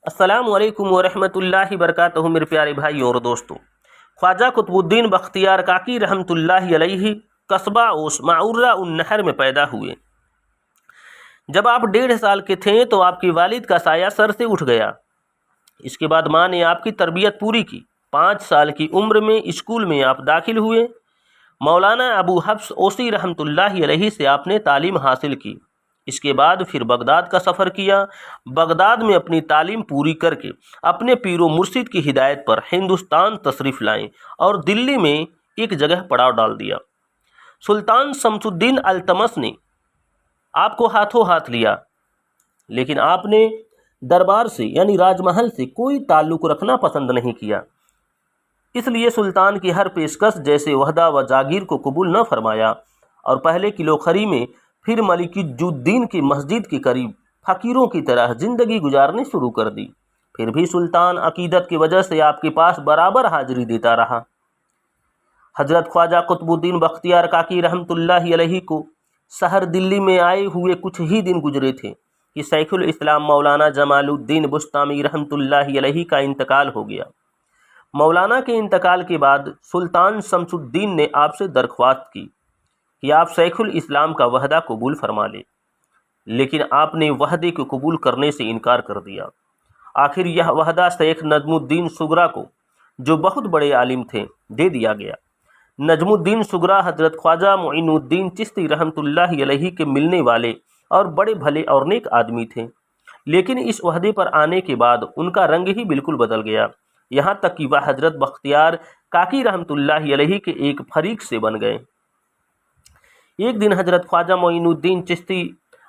السلام علیکم ورحمۃ اللہ وبرکاتہ۔ میرے پیارے بھائی اور دوستو، خواجہ قطب الدین بختیار کاکی رحمۃ اللہ علیہ قصبہ اوس معورہ النہر میں پیدا ہوئے۔ جب آپ 1.5 سال کے تھے تو آپ کے والد کا سایہ سر سے اٹھ گیا۔ اس کے بعد ماں نے آپ کی تربیت پوری کی۔ 5 سال کی عمر میں اسکول میں آپ داخل ہوئے۔ مولانا ابو حفص اوسی رحمۃ اللہ علیہ سے آپ نے تعلیم حاصل کی۔ اس کے بعد پھر بغداد کا سفر کیا۔ بغداد میں اپنی تعلیم پوری کر کے اپنے پیر و مرشد کی ہدایت پر ہندوستان تشریف لائیں اور دلی میں ایک جگہ پڑاؤ ڈال دیا۔ سلطان شمس الدین التمش نے آپ کو ہاتھوں ہاتھ لیا، لیکن آپ نے دربار سے یعنی راج محل سے کوئی تعلق رکھنا پسند نہیں کیا۔ اس لیے سلطان کی ہر پیشکش جیسے وحدہ و جاگیر کو قبول نہ فرمایا اور پہلے قلعہ خری میں پھر ملکی جودین کی مسجد کے قریب فقیروں کی طرح زندگی گزارنی شروع کر دی۔ پھر بھی سلطان عقیدت کی وجہ سے آپ کے پاس برابر حاضری دیتا رہا۔ حضرت خواجہ قطب الدین بختیار کاکی رحمۃ اللہ علیہ کو شہر دلی میں آئے ہوئے کچھ ہی دن گزرے تھے کہ شیخ الاسلام مولانا جمال الدین بسطامی رحمۃ اللہ علیہ کا انتقال ہو گیا۔ مولانا کے انتقال کے بعد سلطان شمس الدین نے آپ سے درخواست کی کہ آپ شیخ الاسلام کا وحدہ قبول فرما لیں، لیکن آپ نے وحدے کو قبول کرنے سے انکار کر دیا۔ آخر یہ وحدہ شیخ نجم الدین سغرا کو، جو بہت بڑے عالم تھے، دے دیا گیا۔ نجم الدین سغرا حضرت خواجہ معین الدین چشتی رحمۃ اللہ علیہ کے ملنے والے اور بڑے بھلے اور نیک آدمی تھے، لیکن اس عہدے پر آنے کے بعد ان کا رنگ ہی بالکل بدل گیا، یہاں تک کہ وہ حضرت بختیار کاکی رحمۃ اللہ علیہ کے ایک فریق سے بن گئے۔ ایک دن حضرت خواجہ معین الدین چشتی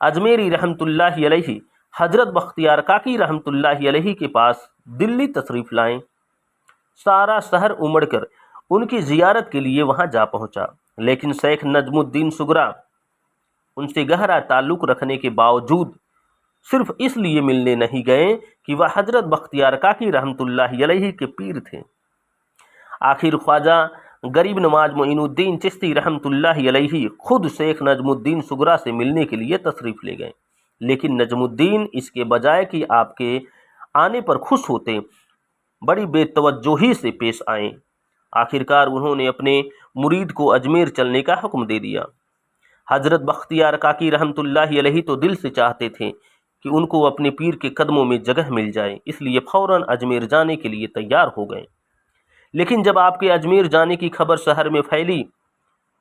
اجمیری رحمۃ اللہ علیہ حضرت بختیار کاکی رحمۃ اللہ علیہ کے پاس دلی تشریف لائیں۔ سارا شہر امڑ کر ان کی زیارت کے لیے وہاں جا پہنچا، لیکن شیخ نجم الدین سغرا ان سے گہرا تعلق رکھنے کے باوجود صرف اس لیے ملنے نہیں گئے کہ وہ حضرت بختیار کاکی رحمۃ اللہ علیہ کے پیر تھے۔ آخر خواجہ غریب نواز معین الدین چشتی رحمۃ اللہ علیہ خود شیخ نجم الدین سغرا سے ملنے کے لیے تشریف لے گئے، لیکن نجم الدین اس کے بجائے کہ آپ کے آنے پر خوش ہوتے، بڑی بے توجہی سے پیش آئیں۔ آخرکار انہوں نے اپنے مرید کو اجمیر چلنے کا حکم دے دیا۔ حضرت بختیار کاکی رحمۃ اللہ علیہ تو دل سے چاہتے تھے کہ ان کو اپنے پیر کے قدموں میں جگہ مل جائے، اس لیے فوراً اجمیر جانے کے لیے تیار ہو گئے۔ لیکن جب آپ کے اجمیر جانے کی خبر شہر میں پھیلی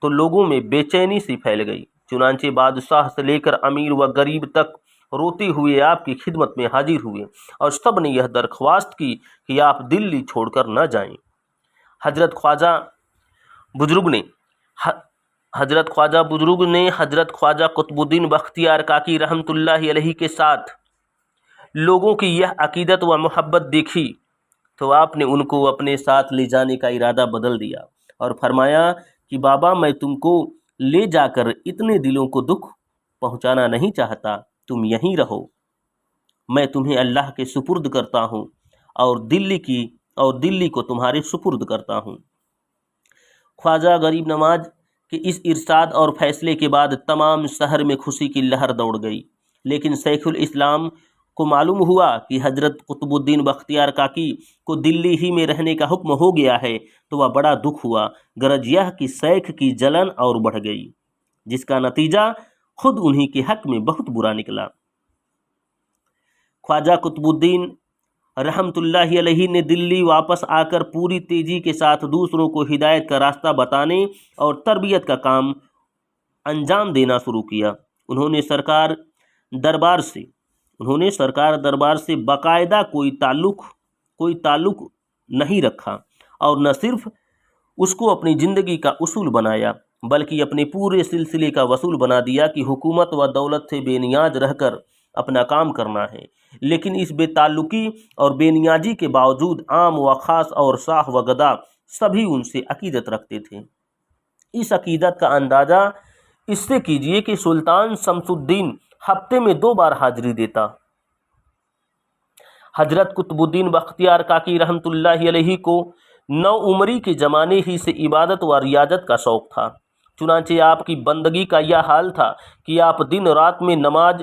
تو لوگوں میں بے چینی سی پھیل گئی۔ چنانچہ بادشاہ سے لے کر امیر و غریب تک روتے ہوئے آپ کی خدمت میں حاضر ہوئے اور سب نے یہ درخواست کی کہ آپ دلی چھوڑ کر نہ جائیں۔ حضرت خواجہ بزرگ نے حضرت خواجہ قطب الدین بختیار کاکی رحمۃ اللہ علیہ کے ساتھ لوگوں کی یہ عقیدت و محبت دیکھی تو آپ نے ان کو اپنے ساتھ لے جانے کا ارادہ بدل دیا اور فرمایا کہ بابا، میں تم کو لے جا کر اتنے دلوں کو دکھ پہنچانا نہیں چاہتا، تم یہیں رہو، میں تمہیں اللہ کے سپرد کرتا ہوں اور دلی کو تمہارے سپرد کرتا ہوں۔ خواجہ غریب نواز کے اس ارشاد اور فیصلے کے بعد تمام شہر میں خوشی کی لہر دوڑ گئی، لیکن شیخ الاسلام کو معلوم ہوا کہ حضرت قطب الدین بختیار کاکی کو دلی ہی میں رہنے کا حکم ہو گیا ہے تو وہ بڑا دکھ ہوا، غرض یہ کہ شیخ کی جلن اور بڑھ گئی، جس کا نتیجہ خود انہی کے حق میں بہت برا نکلا۔ خواجہ قطب الدین رحمۃ اللہ علیہ نے دلی واپس آ کر پوری تیزی کے ساتھ دوسروں کو ہدایت کا راستہ بتانے اور تربیت کا کام انجام دینا شروع کیا۔ انہوں نے سرکار دربار سے باقاعدہ کوئی تعلق نہیں رکھا اور نہ صرف اس کو اپنی زندگی کا اصول بنایا بلکہ اپنے پورے سلسلے کا وصول بنا دیا کہ حکومت و دولت سے بے نیاز رہ کر اپنا کام کرنا ہے، لیکن اس بے تعلقی اور بے نیازی کے باوجود عام و خاص اور شاہ و گدا سبھی ان سے عقیدت رکھتے تھے۔ اس عقیدت کا اندازہ اس سے کیجئے کہ سلطان شمس الدین ہفتے میں 2 بار حاضری دیتا۔ حضرت قطب الدین بختیار کاکی رحمۃ اللہ علیہ کو نوعمری کے زمانے ہی سے عبادت و ریاضت کا شوق تھا، چنانچہ آپ کی بندگی کا یہ حال تھا کہ آپ دن رات میں نماز